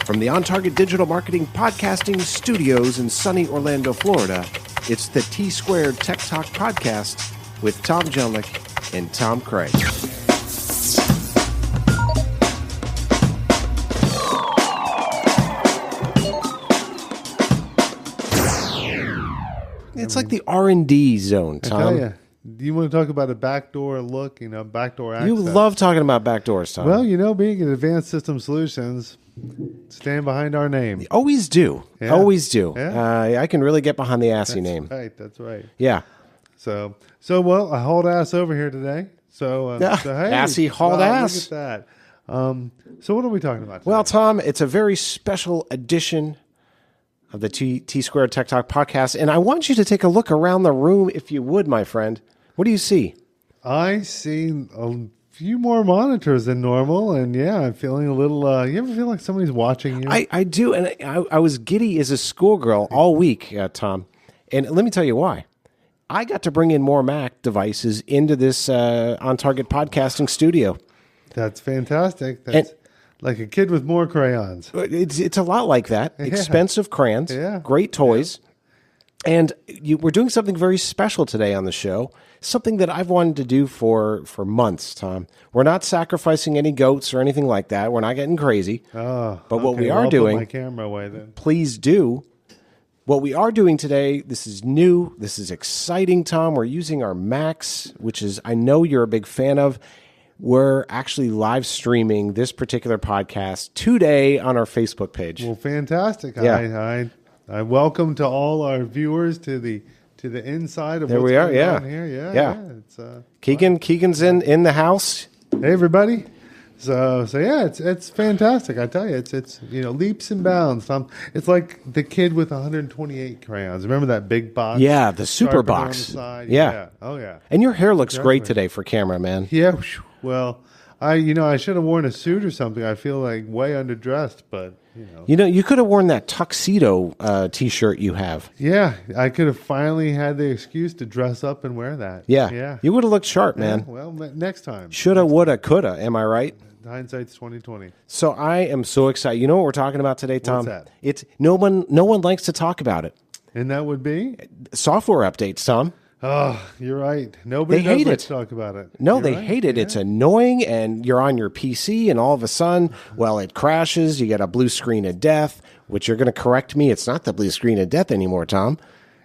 From the On Target Digital Marketing Podcasting Studios in sunny Orlando, Florida, it's the T-Squared Tech Talk Podcast with Tom Jelnick and Tom Craig. It's like the R&D zone, Tom. I tell you, do you want to talk about a backdoor look, backdoor access? You love talking about backdoors, Tom. Well, being at Advanced System Solutions, stand behind our name. Always do. Yeah. Always do. Yeah. I can really get behind the ASCII name. That's right. Yeah. So well, I hauled ass over here today. So hey, ASCII hauled ass. Look at that. So what are we talking about today? Well, Tom, it's a very special edition of the T-Squared Tech Talk Podcast, and I want you to take a look around the room, if you would, my friend. What do you see? I see a few more monitors than normal, and I'm feeling a little. You ever feel like somebody's watching you? I do, and I was giddy as a schoolgirl all week, Tom. And let me tell you why. I got to bring in more Mac devices into this On Target podcasting studio. That's fantastic. That's like a kid with more crayons. It's a lot like that. Yeah. Expensive crayons, great toys. Yeah. And we're doing something very special today on the show, something that I've wanted to do for months, Tom. We're not sacrificing any goats or anything like that. We're not getting crazy. Oh, but what we I'll are doing, put my camera away then. Please do. What we are doing today, this is new. This is exciting, Tom. We're using our Macs, which is, I know you're a big fan of. We're actually live streaming this particular podcast today on our Facebook page. Well, fantastic. Yeah. I welcome to all our viewers to the inside of there what's we are. going Yeah. on here. Yeah. It's Keegan's in the house. Hey everybody. So it's fantastic. I tell you, it's leaps and bounds. It's like the kid with 128 crayons. Remember that big box? Yeah, the super Sharpener box. on the side? Yeah. Oh yeah. And your hair looks great today for camera, man. Yeah. Well, I should have worn a suit or something. I feel like way underdressed, but you could have worn that tuxedo T-shirt you have. Yeah, I could have finally had the excuse to dress up and wear that. Yeah. You would have looked sharp, man. Well, next time. Shoulda, woulda, coulda. Am I right? Hindsight's 2020. So I am so excited. You know what we're talking about today, Tom? What's that? It's no one likes to talk about it. And that would be software updates, Tom. Oh, you're right. Nobody hate does it. Talk about it. No, they hate it. Yeah. It's annoying, and you're on your PC, and all of a sudden, it crashes. You get a blue screen of death, which you're going to correct me. It's not the blue screen of death anymore, Tom.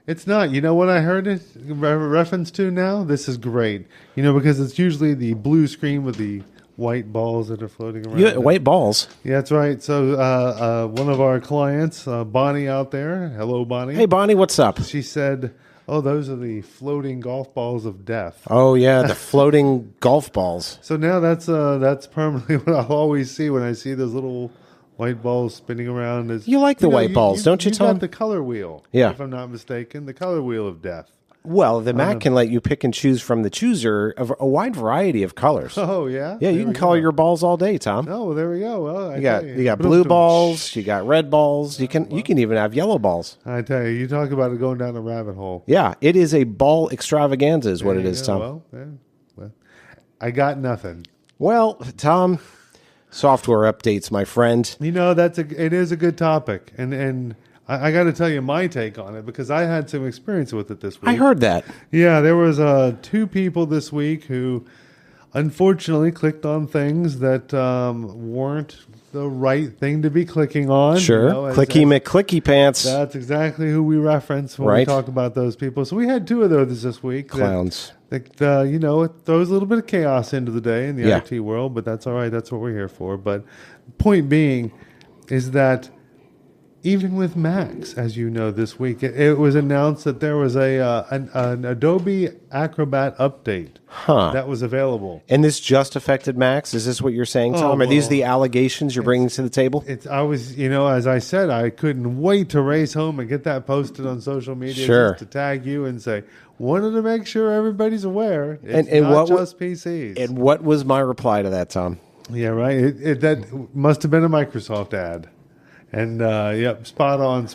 It's not. You know what I heard it reference to now? This is great. Because it's usually the blue screen with the white balls that are floating around. White balls. Yeah, that's right. So one of our clients, Bonnie out there. Hello, Bonnie. Hey, Bonnie, what's up? She said, "Oh, those are the floating golf balls of death." Oh yeah, the floating golf balls. So now that's permanently what I'll always see when I see those little white balls spinning around. You like the white balls, don't you, Tom? You got the color wheel. Yeah, if I'm not mistaken, the color wheel of death. Well, the Mac can let you pick and choose from the chooser of a wide variety of colors. Oh yeah, yeah. You can color your balls all day, Tom. Oh, well, there we go. Well, you got blue balls, you got red balls. You can even have yellow balls. I tell you talk about it going down a rabbit hole. Yeah, it is a ball extravaganza, is what it is, Tom. Well, I got nothing. Well, Tom, software updates, my friend. It is a good topic, and I got to tell you my take on it because I had some experience with it this week. I heard that. Yeah, there was 2 people this week who unfortunately clicked on things that weren't the right thing to be clicking on. Sure, clicky McClicky pants. That's exactly who we reference when we talk about those people. So we had 2 of those this week. Clowns. It throws a little bit of chaos into the day in the IT world, but that's all right. That's what we're here for. But point being is that even with Macs, as you know, this week, it was announced that there was an Adobe Acrobat update that was available. And this just affected Macs? Is this what you're saying, Tom? Are these the allegations you're bringing to the table? As I said, I couldn't wait to race home and get that posted on social media just to tag you and say, wanted to make sure everybody's aware. It's not just PCs. And what was my reply to that, Tom? Yeah, right. That must have been a Microsoft ad. And spot on.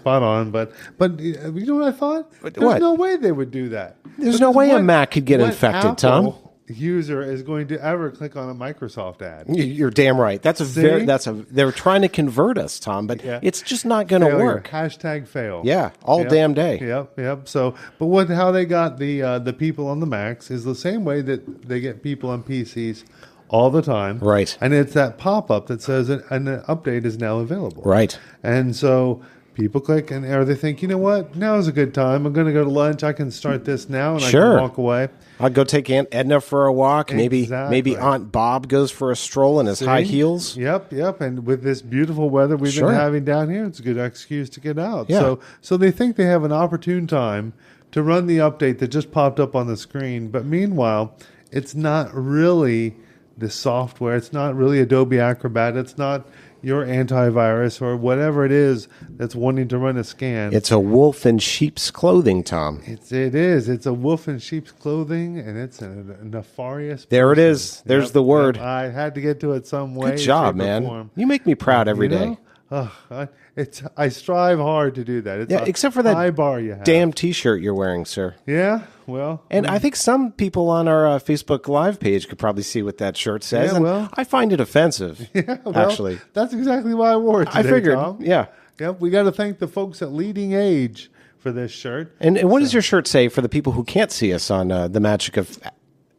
But you know what I thought? There's no way they would do that. There's no way a Mac could get infected, Tom. user is going to ever click on a Microsoft ad. You're damn right. They're trying to convert us, Tom, but it's just not going to work. Hashtag fail. Yeah, all damn day. Yep. So, but how they got the people on the Macs is the same way that they get people on PCs all the time. Right. And it's that pop-up that says an update is now available. Right. And so people click or they think, you know what, now is a good time. I'm going to go to lunch. I can start this now and I can walk away. I'll go take Aunt Edna for a walk. Maybe Aunt Bob goes for a stroll in his high heels. Yep. And with this beautiful weather we've been having down here, it's a good excuse to get out. Yeah. So they think they have an opportune time to run the update that just popped up on the screen. But meanwhile, it's not really the software. It's not really Adobe Acrobat. It's not your antivirus or whatever it is that's wanting to run a scan. It's a wolf in sheep's clothing, Tom. It is. It's a wolf in sheep's clothing, and it's a nefarious person. There it is. There's the word. I had to get to it some way. Good job, man. Form. You make me proud every day. I strive hard to do that. It's except for that high bar you have. Damn T-shirt you're wearing, sir. Yeah, well. And I think some people on our Facebook Live page could probably see what that shirt says. Yeah, well. And I find it offensive, actually. That's exactly why I wore it today, I figured, Tom. yeah. Yep, we got to thank the folks at Leading Age for this shirt. And what does your shirt say for the people who can't see us on the magic of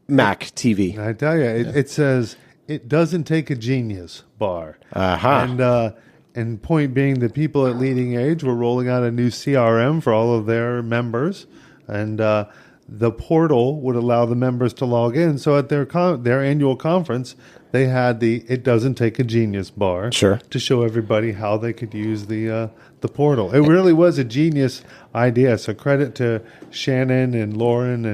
Mac TV? I tell you, it says, it doesn't take a genius bar. And point being, the people at Leading Age were rolling out a new CRM for all of their members, and the portal would allow the members to log in. So at their annual conference, they had the "It doesn't take a genius" bar to show everybody how they could use the portal. It really was a genius idea. So credit to Shannon and Lauren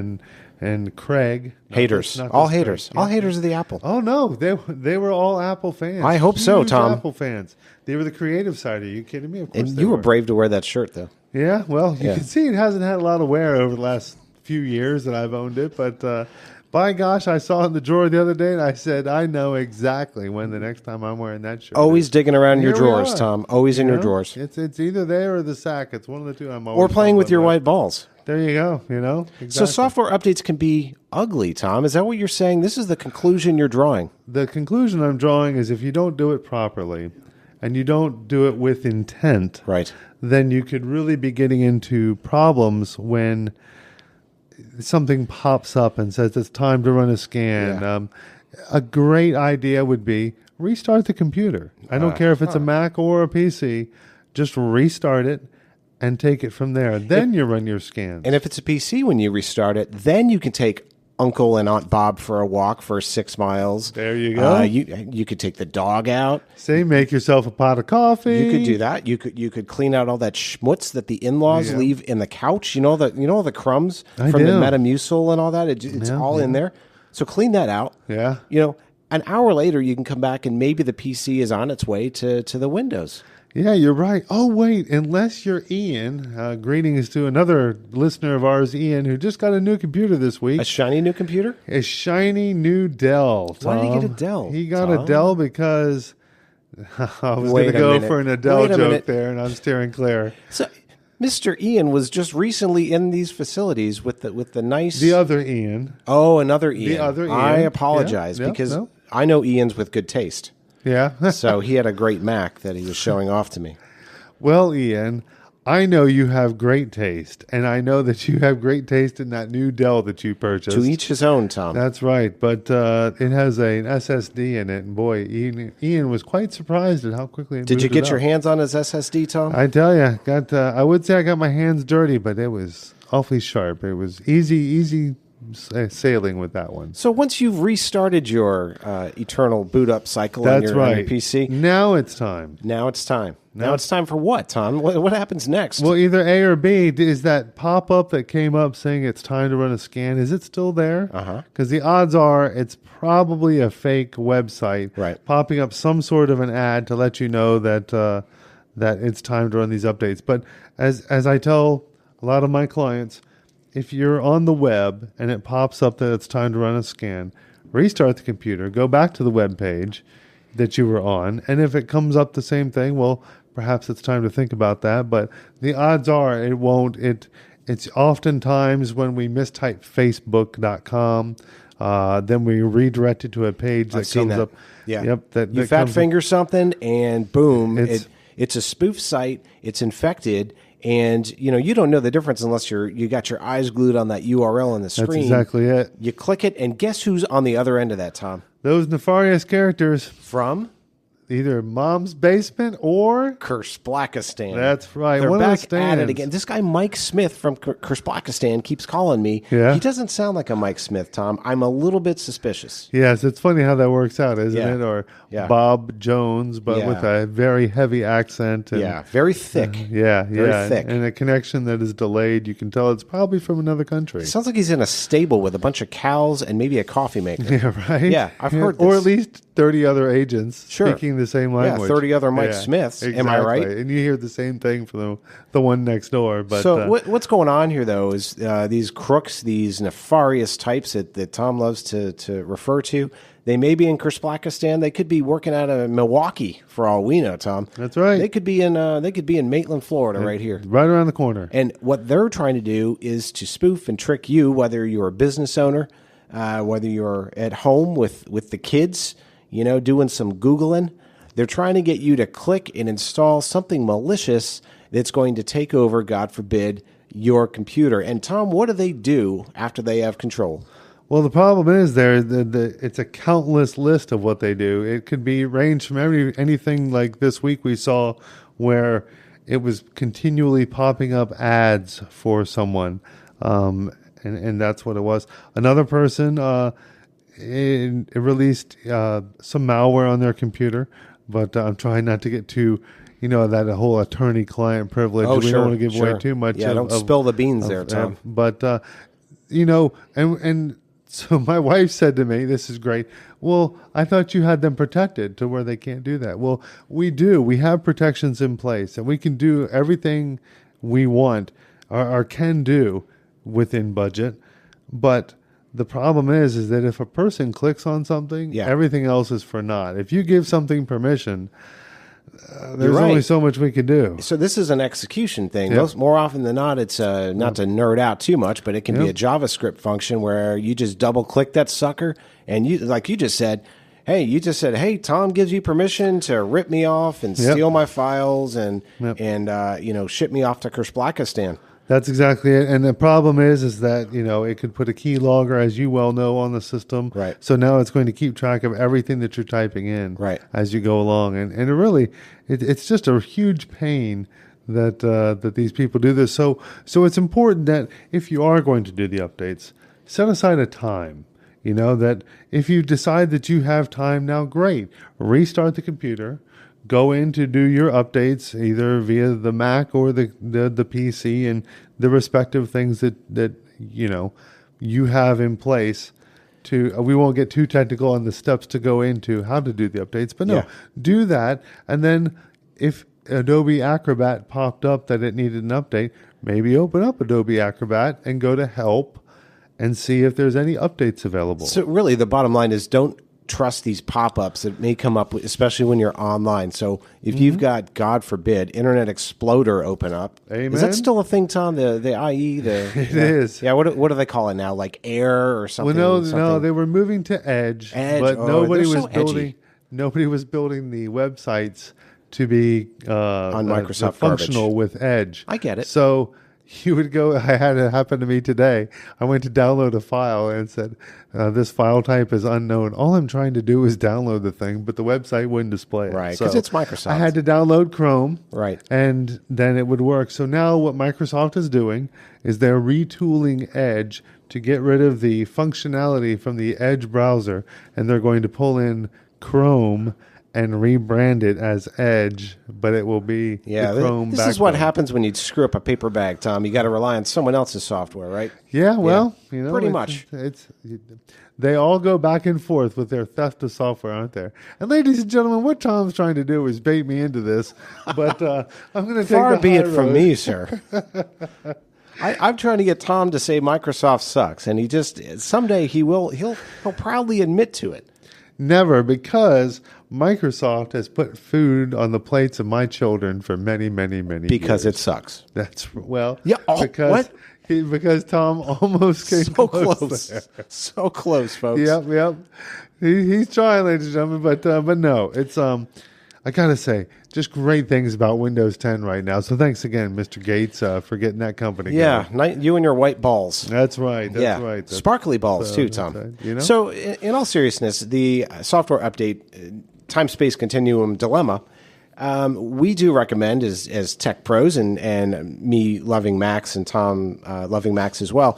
and Craig. Haters. All haters. All haters of the Apple. Oh, no. They were all Apple fans. I hope so, Tom. Apple fans. They were the creative side. Are you kidding me? Of course And you were brave to wear that shirt, though. Yeah, well, you can see it hasn't had a lot of wear over the last few years that I've owned it. But by gosh, I saw it in the drawer the other day, and I said, I know exactly when the next time I'm wearing that shirt. Always digging around your drawers, Tom. Always in your drawers. It's either there or the sack. It's one of the two. Or playing with your white balls. There you go, Exactly. So software updates can be ugly, Tom. Is that what you're saying? This is the conclusion you're drawing. The conclusion I'm drawing is if you don't do it properly and you don't do it with intent, then you could really be getting into problems when something pops up and says it's time to run a scan. Yeah. A great idea would be restart the computer. I don't care if it's a Mac or a PC. Just restart it and take it from there. Then you run your scans. And if it's a PC, when you restart it, then you can take Uncle and Aunt Bob for a walk for 6 miles. There you go. You could take the dog out. Say, make yourself a pot of coffee. You could do that. You could clean out all that schmutz that the in-laws leave in the couch. You know all the crumbs from the Metamucil and all that. It's all in there. So clean that out. Yeah. An hour later, you can come back and maybe the PC is on its way to the Windows. Yeah, you're right. Oh, wait, unless you're Ian, greetings to another listener of ours, Ian, who just got a new computer this week. A shiny new computer? A shiny new Dell, Tom. Why did he get a Dell? He got a Dell because I was going to go for an Adele joke there, and I'm steering clear. So, Mr. Ian was just recently in these facilities with the nice... The other Ian. Oh, another Ian. The other Ian. I apologize because I know Ians with good taste. Yeah. So he had a great Mac that he was showing off to me. Well, Ian, I know you have great taste, and I know that you have great taste in that new Dell that you purchased. To each his own, Tom. That's right, but it has an SSD in it, and boy, Ian was quite surprised at how quickly it Did you get your hands? hands on his SSD, Tom? I tell you, I would say I got my hands dirty, but it was awfully sharp. It was easy sailing with that one. So once you've restarted your eternal boot up cycle on your PC, now it's time. Now it's time. Now it's time for what, Tom? What happens next? Well, either A or B. Is that pop-up that came up saying it's time to run a scan, is it still there? Because the odds are it's probably a fake website popping up some sort of an ad to let you know that that it's time to run these updates. But as I tell a lot of my clients, if you're on the web and it pops up that it's time to run a scan, restart the computer, go back to the web page that you were on, and if it comes up the same thing, well, perhaps it's time to think about that. But the odds are it won't. It's oftentimes when we mistype Facebook.com Then we redirect it to a page that comes up. Yeah. Yep. That you fat finger something, and boom, it's a spoof site. It's infected. And you don't know the difference unless you got your eyes glued on that URL on the screen. That's exactly it. You click it, and guess who's on the other end of that, Tom? Those nefarious characters from either Mom's Basement or Kurzblackistan. That's right. They're One back at it again. This guy Mike Smith from Kurzblackistan keeps calling me. Yeah. He doesn't sound like a Mike Smith, Tom. I'm a little bit suspicious. Yes, it's funny how that works out, isn't it? Or Bob Jones, but with a very heavy accent. And, very thick. Very thick. And a connection that is delayed. You can tell it's probably from another country. It sounds like he's in a stable with a bunch of cows and maybe a coffee maker. Yeah, right? Yeah, I've heard this. Or at least 30 other agents speaking the same language. 30 other Mike Smiths. Exactly. Am I right? And you hear the same thing from the one next door. But so what's going on here, though, is these crooks, these nefarious types that Tom loves to refer to, they may be in Kurzblackistan. They could be working out of Milwaukee, for all we know, Tom. That's right. They could be in Maitland, Florida, right here, right around the corner. And what they're trying to do is to spoof and trick you, whether you're a business owner, whether you're at home with the kids, doing some Googling. They're trying to get you to click and install something malicious that's going to take over, God forbid, your computer. And Tom, what do they do after they have control? Well, the problem is it's a countless list of what they do. It could be range from anything like this week we saw where it was continually popping up ads for someone, and that's what it was. Another person it released some malware on their computer, but I'm trying not to get too, that whole attorney-client privilege. We don't want to give away too much. Yeah, don't spill the beans there, Tom. But, and so my wife said to me, this is great, well, I thought you had them protected to where they can't do that. Well, we do. We have protections in place, and we can do everything we want or can do within budget, but the problem is that if a person clicks on something, everything else is for naught. If you give something permission, there's only so much we can do. So this is an execution thing. More often than not, it's not to nerd out too much, but it can be a JavaScript function where you just double click that sucker, and you just said, hey, Tom gives you permission to rip me off and steal my files and ship me off to Kurzblackistan. That's exactly it. And the problem is that, it could put a keylogger, as you well know, on the system. Right. So now it's going to keep track of everything that you're typing in as you go along. And it really, it's just a huge pain that these people do this. So it's important that if you are going to do the updates, set aside a time. That if you decide that you have time now, great. Restart the computer. Go in to do your updates either via the Mac or the PC and the respective things that you have in place. We won't get too technical on the steps to go into how to do the updates, but do that. And then if Adobe Acrobat popped up that it needed an update, maybe open up Adobe Acrobat and go to Help and see if there's any updates available. So really the bottom line is don't trust these pop-ups that may come up, especially when you're online. So if you've got, God forbid, Internet Explorer open up, Amen. Is that still a thing, Tom? The IE, it is. Yeah. What do they call it now? Like Air or something? Well, no, they were moving to Edge, but nobody was building. Nobody was building the websites to be on Microsoft functional garbage. with Edge. I get it. So you would go. I had it happen to me today. I went to download a file and it said, "This file type is unknown." All I'm trying to do is download the thing, but the website wouldn't display it. Right, because it's Microsoft. I had to download Chrome. Right, and then it would work. So now what Microsoft is doing is they're retooling Edge to get rid of the functionality from the Edge browser, and they're going to pull in Chrome and rebrand it as Edge, but it will be the Chrome This backbone. is what happens when you screw up a paper bag, Tom. You got to rely on someone else's software, right? Yeah, well, pretty much. They all go back and forth with their theft of software, aren't there? And ladies and gentlemen, what Tom's trying to do is bait me into this, but I'm going to take Far the be high it from road. me, sir. I'm trying to get Tom to say Microsoft sucks, and he just someday he'll proudly admit to it. Never, because Microsoft has put food on the plates of my children for many, many, many years. Because it sucks. That's well. Yeah. Oh, because what? because Tom almost came So close. close. There. So close, folks. Yep. He's trying, ladies and gentlemen, but no, it's I gotta say, just great things about Windows 10 right now. So thanks again, Mr. Gates, for getting that company. Yeah, going. you and your white balls. That's right. That's right. Sparkly balls too, Tom. Right, So, in all seriousness, the software update time-space continuum dilemma. We do recommend as tech pros and me loving Macs and Tom loving Macs as well.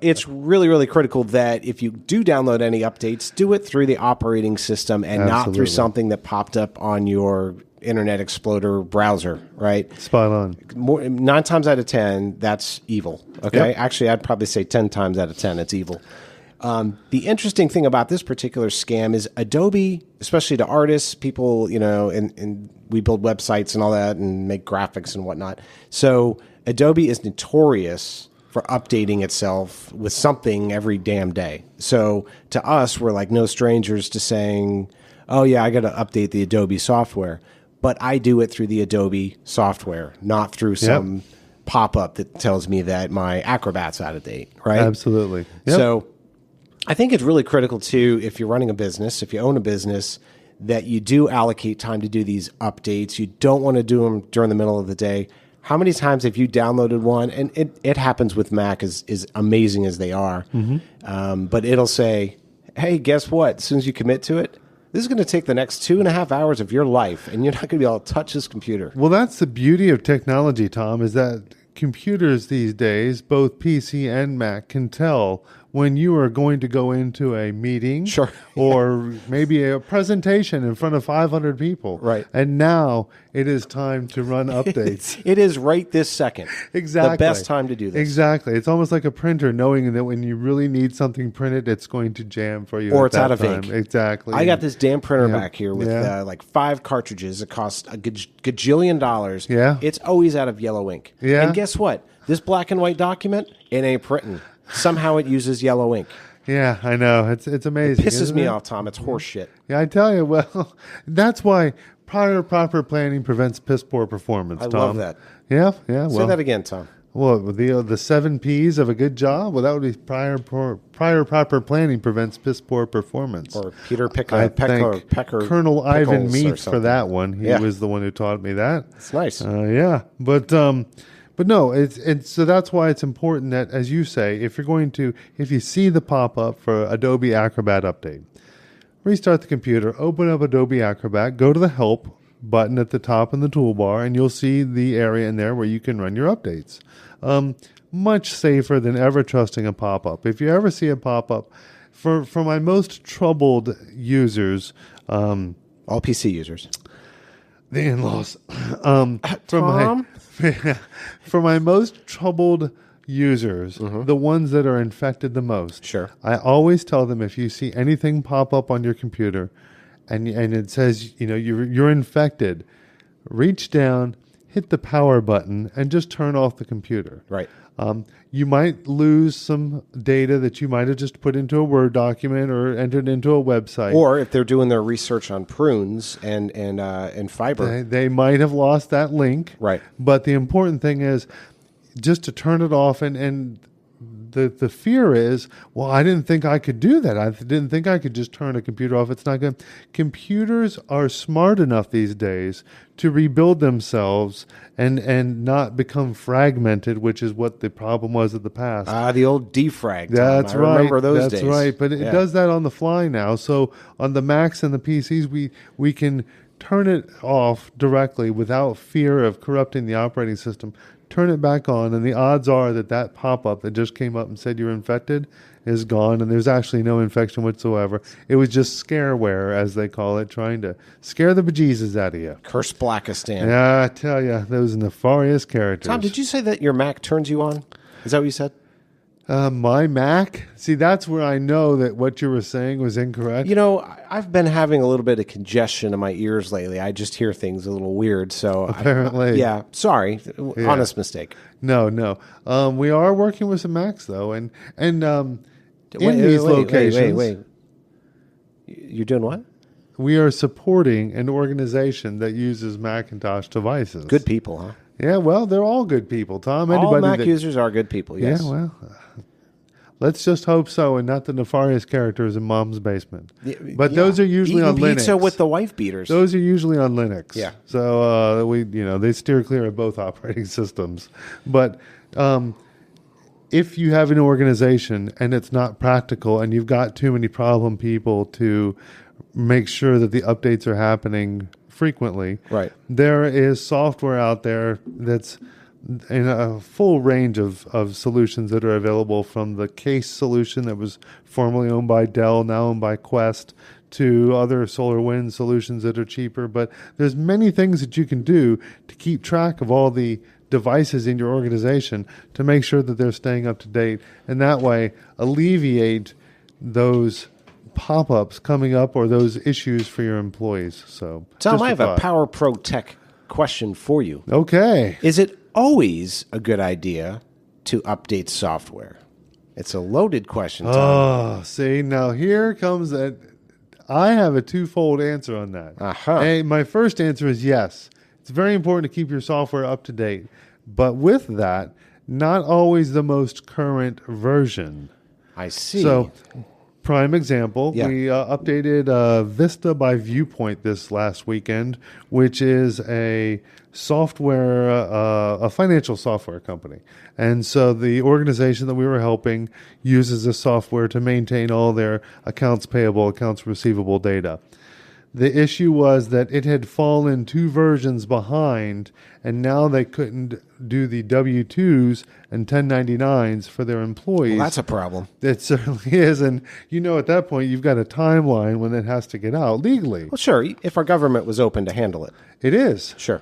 It's really, really critical that if you do download any updates, do it through the operating system and not through something that popped up on your Internet Explorer browser, right? Spot on. 9 times out of 10, that's evil. Okay. Yep. Actually, I'd probably say 10 times out of 10, it's evil. The interesting thing about this particular scam is Adobe, especially to artists, people, and we build websites and all that and make graphics and whatnot. So Adobe is notorious for updating itself with something every damn day. So to us, we're like no strangers to saying, oh yeah, I got to update the Adobe software. But I do it through the Adobe software, not through some pop-up that tells me that my Acrobat's out of date, right? Absolutely. Yep. So I think it's really critical, too, if you're running a business, if you own a business, that you do allocate time to do these updates. You don't want to do them during the middle of the day. How many times have you downloaded one? And it happens with Mac, as amazing as they are. Mm-hmm. But it'll say, hey, guess what? As soon as you commit to it, this is going to take the next 2.5 hours of your life, and you're not going to be able to touch this computer. Well, that's the beauty of technology, Tom, is that computers these days, both PC and Mac, can tell when you are going to go into a meeting or maybe a presentation in front of 500 people. Right. And now it is time to run updates. It is right this second. Exactly. The best time to do this. Exactly. It's almost like a printer knowing that when you really need something printed, it's going to jam for you. Or at it's that out of time. ink. Exactly. I got this damn printer back here with like 5 cartridges. It costs a gajillion dollars. Yeah. It's always out of yellow ink. Yeah. And guess what? This black and white document, it ain't printing. Somehow it uses yellow ink. Yeah, I know. It's amazing. It pisses me it? off, Tom. It's horse shit. Yeah, I tell you. Well, that's why proper planning prevents piss poor performance, I Tom. love that. Yeah. Well, say that again, Tom. Well, the 7 P's of a good job. Well, that would be prior proper planning prevents piss poor performance. Or Peter Pecker, Colonel Ivan Meats for that one. He was the one who taught me that. It's nice. But no, it's so that's why it's important that, as you say, if you see the pop up for Adobe Acrobat update, restart the computer, open up Adobe Acrobat, go to the Help button at the top in the toolbar, and you'll see the area in there where you can run your updates. Much safer than ever trusting a pop up. If you ever see a pop up, for my most troubled users, all PC users, the in-laws, Tom? For my most troubled users, the ones that are infected the most, sure, I always tell them, if you see anything pop up on your computer and it says you're infected, reach down, hit the power button, and just turn off the computer. Right. You might lose some data that you might have just put into a Word document or entered into a website. Or if they're doing their research on prunes and fiber, they might have lost that link. Right. But the important thing is just to turn it off, and the fear is, well, I didn't think I could do that. I didn't think I could just turn a computer off. It's not good. Computers are smart enough these days to rebuild themselves and not become fragmented, which is what the problem was in the past. The old defrag. That's I right. remember those days. That's right. But it does that on the fly now. So on the Macs and the PCs, we can turn it off directly without fear of corrupting the operating system. Turn it back on, and the odds are that pop-up that just came up and said you're infected is gone, and there's actually no infection whatsoever. It was just scareware, as they call it, trying to scare the bejesus out of you. Curse Blackistan. Yeah, I tell you, those nefarious characters. Tom, did you say that your Mac turns you on? Is that what you said? My Mac? See, that's where I know that what you were saying was incorrect. I've been having a little bit of congestion in my ears lately. I just hear things a little weird. So apparently. Sorry. Yeah. Honest mistake. No. We are working with some Macs, though. And in these locations... Wait. You're doing what? We are supporting an organization that uses Macintosh devices. Good people, huh? Yeah, well, they're all good people, Tom. All Mac users are good people, yes. Yeah, well, let's just hope so, and not the nefarious characters in Mom's basement. But those are usually on Linux. Pizza with the wife beaters. Those are usually on Linux. Yeah. So they steer clear of both operating systems. But if you have an organization and it's not practical, and you've got too many problem people to make sure that the updates are happening frequently, right? There is software out there that's in a full range of solutions that are available, from the Case solution that was formerly owned by Dell, now owned by Quest, to other SolarWinds solutions that are cheaper. But there's many things that you can do to keep track of all the devices in your organization to make sure that they're staying up to date, and that way alleviate those pop-ups coming up or those issues for your employees. So, Tom, I have a Power Pro Tech question for you. Okay. Is it always a good idea to update software? It's a loaded question, Tom. Oh, see, now here comes that. I have a twofold answer on that. Hey, my first answer is yes. It's very important to keep your software up to date. But with that, not always the most current version. I see. So, prime example, we updated Vista by Viewpoint this last weekend, which is a financial software company. And so the organization that we were helping uses this software to maintain all their accounts payable, accounts receivable data. The issue was that it had fallen 2 versions behind, and now they couldn't do the W-2s and 1099s for their employees. Well, that's a problem. It certainly is. And, at that point, you've got a timeline when it has to get out legally. Well, sure, if our government was open to handle it. It is. Sure.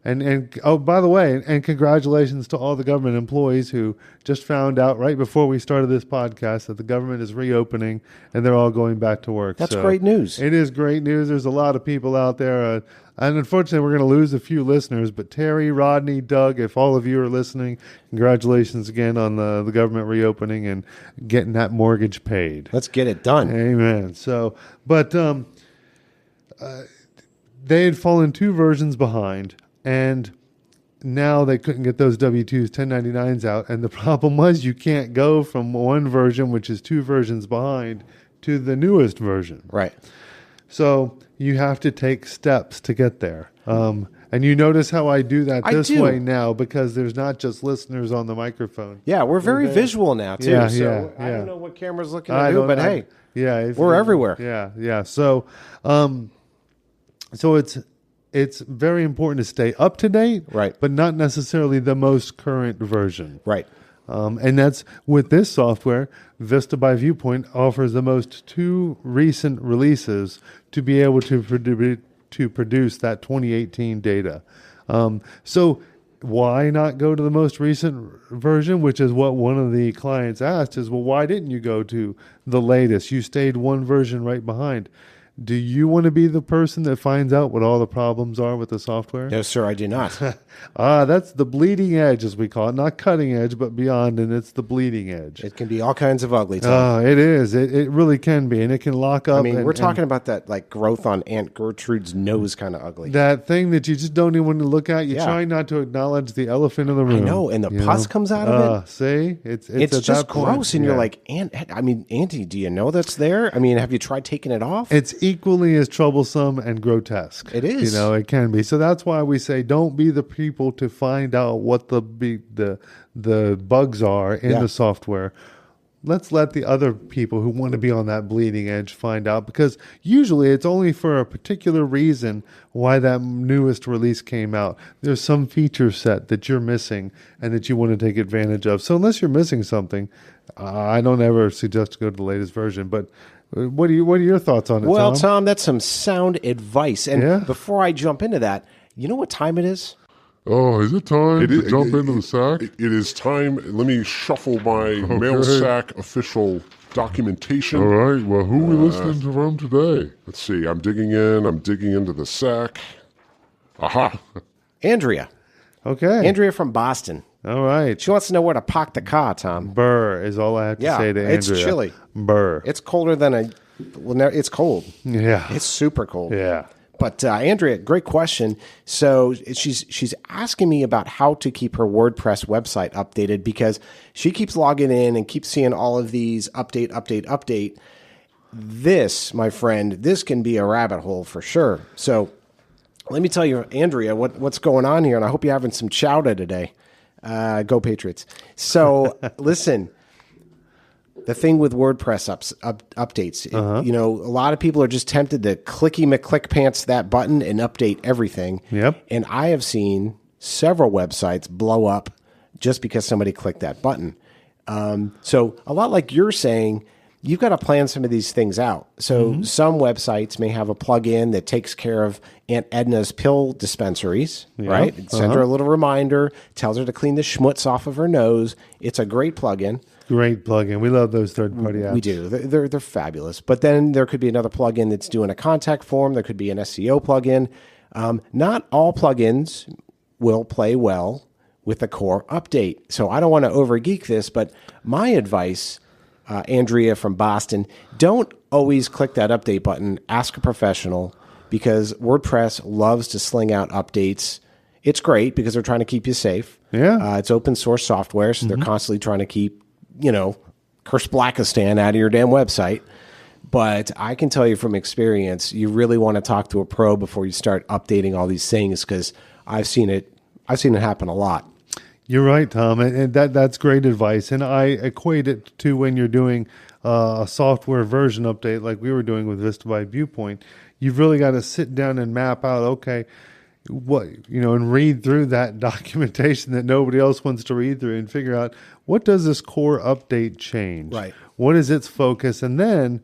And oh, by the way, and congratulations to all the government employees who just found out right before we started this podcast that the government is reopening and they're all going back to work. That's great news. It is great news. There's a lot of people out there. And unfortunately, we're going to lose a few listeners. But Terry, Rodney, Doug, if all of you are listening, congratulations again on the government reopening and getting that mortgage paid. Let's get it done. Amen. So, but they had fallen 2 versions behind. And now they couldn't get those W-2s, 1099s out. And the problem was you can't go from one version, which is 2 versions behind, to the newest version. Right. So you have to take steps to get there. And you notice how I do that this way now, because there's not just listeners on the microphone. Yeah, we're very visual now, too. Yeah, so yeah. I don't know what camera's looking at you, but hey, yeah, we're everywhere. Yeah. So it's very important to stay up to date, right? But not necessarily the most current version, right? And that's with this software. Vista by Viewpoint offers the most 2 recent releases to be able to produce that 2018 data. So why not go to the most recent version, which is what one of the clients asked, is, well, why didn't you go to the latest? You stayed 1 version right behind. Do you want to be the person that finds out what all the problems are with the software? No, sir, I do not. That's the bleeding edge, as we call it. Not cutting edge, but beyond, and it's the bleeding edge. It can be all kinds of ugly, Tom. It is. It really can be, and it can lock up. I mean, we're talking about that like growth on Aunt Gertrude's nose kind of ugly. That thing that you just don't even want to look at. You're trying not to acknowledge the elephant in the room. I know, and the pus comes out of it. See? It's just gross, and you're like, Auntie, do you know that's there? I mean, have you tried taking it off? It's equally as troublesome and grotesque. It is. It can be. So that's why we say don't be the people to find out what the bugs are in the software. Let's let the other people who want to be on that bleeding edge find out, because usually it's only for a particular reason why that newest release came out. There's some feature set that you're missing and that you want to take advantage of. So unless you're missing something, I don't ever suggest to go to the latest version. But what are your thoughts on it, Well, Tom? Tom, that's some sound advice. And before I jump into that, you know what time it is? Oh, is it time to jump into the sack? It is time. Let me shuffle my mail sack official documentation. All right. Well, who are we listening to from today? Let's see. I'm digging into the sack. Aha. Andrea. Okay. Andrea from Boston. All right. She wants to know where to park the car, Tom. Burr is all I have to say to Andrea. It's chilly. Burr. It's colder than it's cold. Yeah. It's super cold. Yeah. But Andrea, great question. So she's asking me about how to keep her WordPress website updated because she keeps logging in and keeps seeing all of these update. This, my friend, this can be a rabbit hole for sure. So let me tell you, Andrea, what's going on here, and I hope you're having some chowder today. Go Patriots. So listen. The thing with WordPress updates, a lot of people are just tempted to clicky McClick pants that button and update everything. Yep. And I have seen several websites blow up just because somebody clicked that button. So a lot like you're saying, you've got to plan some of these things out. So some websites may have a plugin that takes care of Aunt Edna's pill dispensaries, right? Send her a little reminder, tells her to clean the schmutz off of her nose. It's a great plugin. Great plugin. We love those third-party apps. We do. They're fabulous. But then there could be another plugin that's doing a contact form. There could be an SEO plugin. Not all plugins will play well with the core update. So I don't want to overgeek this, but my advice, Andrea from Boston, don't always click that update button. Ask a professional because WordPress loves to sling out updates. It's great because they're trying to keep you safe. Yeah. It's open source software, so they're constantly trying to keep curse Blackistan out of your damn website. But I can tell you from experience, you really want to talk to a pro before you start updating all these things because I've seen it happen a lot. You're right, Tom, and that's great advice. And I equate it to when you're doing a software version update like we were doing with Vista by Viewpoint. You've really got to sit down and map out, okay, and read through that documentation that nobody else wants to read through and figure out what does this core update change? Right. What is its focus? And then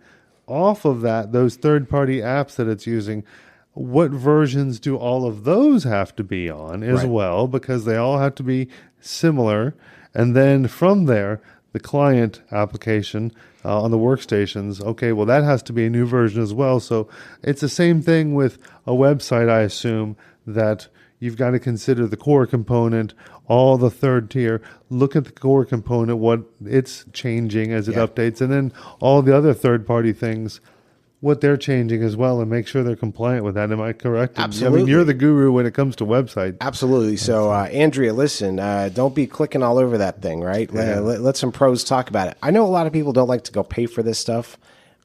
off of that, those third-party apps that it's using, what versions do all of those have to be on as well? Because they all have to be similar. And then from there, the client application on the workstations, okay, well, that has to be a new version as well. So it's the same thing with a website, I assume, that you've got to consider the core component, all the third tier, look at the core component, what it's changing as it updates, and then all the other third-party things, what they're changing as well, and make sure they're compliant with that. Am I correct? Absolutely. I mean, you're the guru when it comes to websites. Absolutely. So, Andrea, listen, don't be clicking all over that thing, right? Yeah. Let some pros talk about it. I know a lot of people don't like to go pay for this stuff.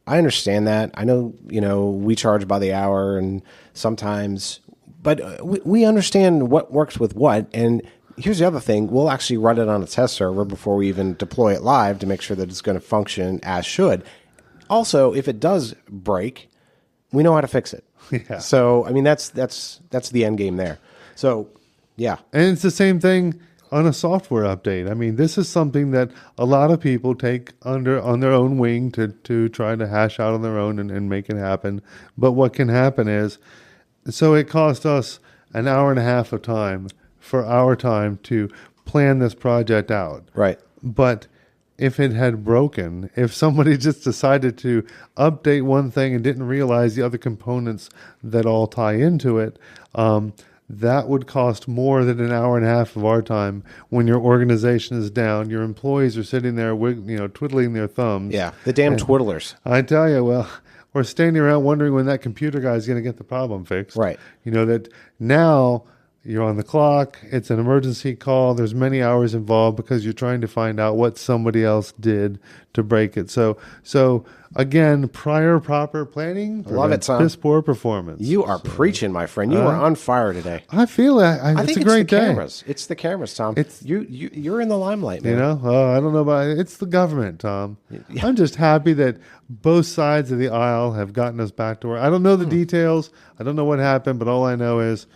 I understand that. I know, we charge by the hour and sometimes, but we understand what works with what. And here's the other thing. We'll actually run it on a test server before we even deploy it live to make sure that it's going to function as should. Also, if it does break, we know how to fix it. Yeah. So, I mean, that's the end game there. So, yeah. And it's the same thing on a software update. I mean, this is something that a lot of people take on their own wing to try to hash out on their own and make it happen. But what can happen is, so it cost us an hour and a half of time for our time to plan this project out. Right. But if it had broken, if somebody just decided to update one thing and didn't realize the other components that all tie into it, that would cost more than an hour and a half of our time when your organization is down. Your employees are sitting there, twiddling their thumbs. Yeah, the damn twiddlers. I tell you, well, we're standing around wondering when that computer guy is going to get the problem fixed. Right. That now you're on the clock. It's an emergency call. There's many hours involved because you're trying to find out what somebody else did to break it. So again, prior proper planning. Love it, Tom. Piss poor performance. You are preaching, my friend. You are on fire today. I feel it. I It's think a great it's the day. cameras. It's the cameras, Tom. You're in the limelight, man. I don't know about it. It's the government, Tom. Yeah. I'm just happy that both sides of the aisle have gotten us back to where I don't know the details. I don't know what happened, but all I know is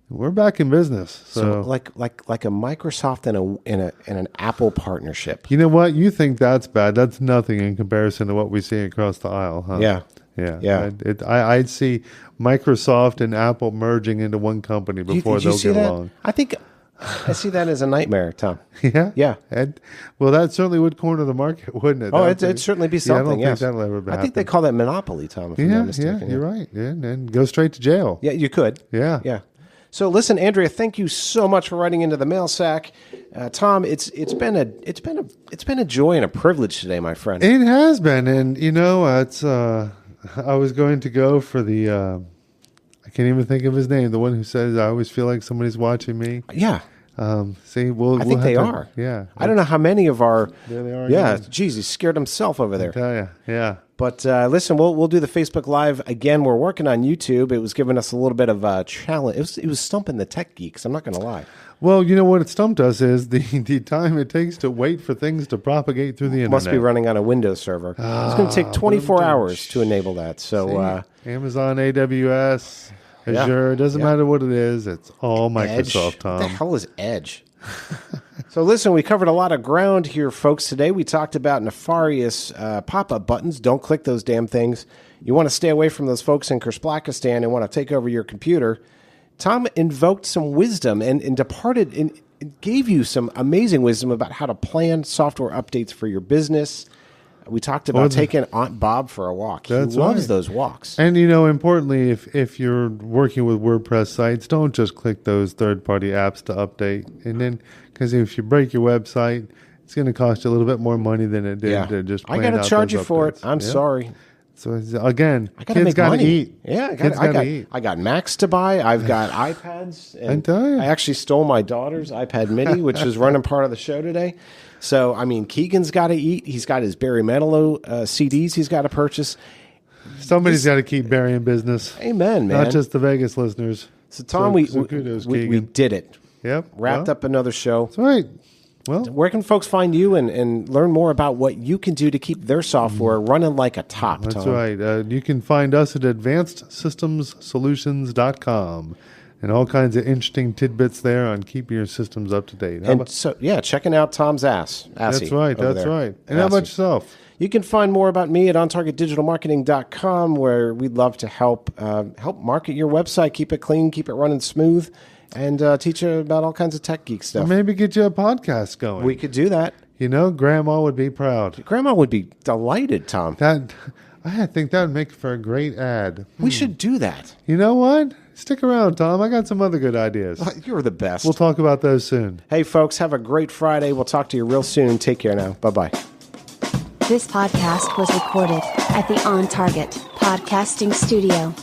we're back in business. So like a Microsoft and an Apple partnership. You know what? You think that's bad? That's nothing in comparison to what we see across the aisle, huh? Yeah. I'd see Microsoft and Apple merging into one company before they'll get along. I think I see that as a nightmare, Tom. Yeah? Yeah. Well, that certainly would corner the market, wouldn't it? Oh, it'd certainly be something, I don't think that'll ever happen. I think they call that monopoly, Tom, if I'm not mistaken. Yeah, you're right. Yeah, and go straight to jail. Yeah, you could. Yeah. Yeah. So listen, Andrea, thank you so much for writing into the mail sack. Tom, it's been a joy and a privilege today, my friend. It has been, and it's I was going to go for the I can't even think of his name. The one who says, "I always feel like somebody's watching me." Yeah. See, I think they are. Yeah. I don't know how many of our. There they are. Yeah. again. Geez, he scared himself over I there. tell you. Yeah. But listen, we'll do the Facebook Live again. We're working on YouTube. It was giving us a little bit of a challenge. It was stumping the tech geeks. I'm not going to lie. Well, you know what it stumped us is the time it takes to wait for things to propagate through the internet. Must be running on a Windows server. It's going to take 24 hours to enable that. So Amazon, AWS, Azure, it doesn't matter what it is. It's all Microsoft, Edge. Tom. What the hell is Edge? So listen, we covered a lot of ground here, folks, today. We talked about nefarious pop-up buttons. Don't click those damn things. You want to stay away from those folks in Kurspakistan and want to take over your computer. Tom invoked some wisdom and departed and gave you some amazing wisdom about how to plan software updates for your business. We talked about taking Aunt Bob for a walk. He loves those walks. And, you know, importantly, if you're working with WordPress sites, don't just click those third-party apps to update. And then, because if you break your website, it's going to cost you a little bit more money than it did to just plan I got out to charge you those for it. updates. I'm sorry. So, again, kids got to eat. Yeah, kids got to eat. I got Macs to buy. I've got iPads. And I tell you. I actually stole my daughter's iPad mini, which is running part of the show today. So, I mean, Keegan's got to eat. He's got his Barry Manilow CDs he's got to purchase. Somebody's got to keep Barry in business. Amen, man. Not just the Vegas listeners. So, Tom, kudos, we did it. Yep. Wrapped up another show. That's right. Well, where can folks find you and learn more about what you can do to keep their software running like a top, that's Tom? right. You can find us at advancedsystemssolutions.com. And all kinds of interesting tidbits there on keeping your systems up to date. Checking out Tom's ass. That's right. That's right. And how about yourself? You can find more about me at ontargetdigitalmarketing.com, where we'd love to help market your website, keep it clean, keep it running smooth, and teach you about all kinds of tech geek stuff. Or maybe get you a podcast going. We could do that. You know, Grandma would be proud. Grandma would be delighted, Tom. I think that would make for a great ad. We should do that. You know what? Stick around, Tom. I got some other good ideas. You're the best. We'll talk about those soon. Hey, folks, have a great Friday. We'll talk to you real soon. Take care now. Bye-bye. This podcast was recorded at the On Target Podcasting Studio.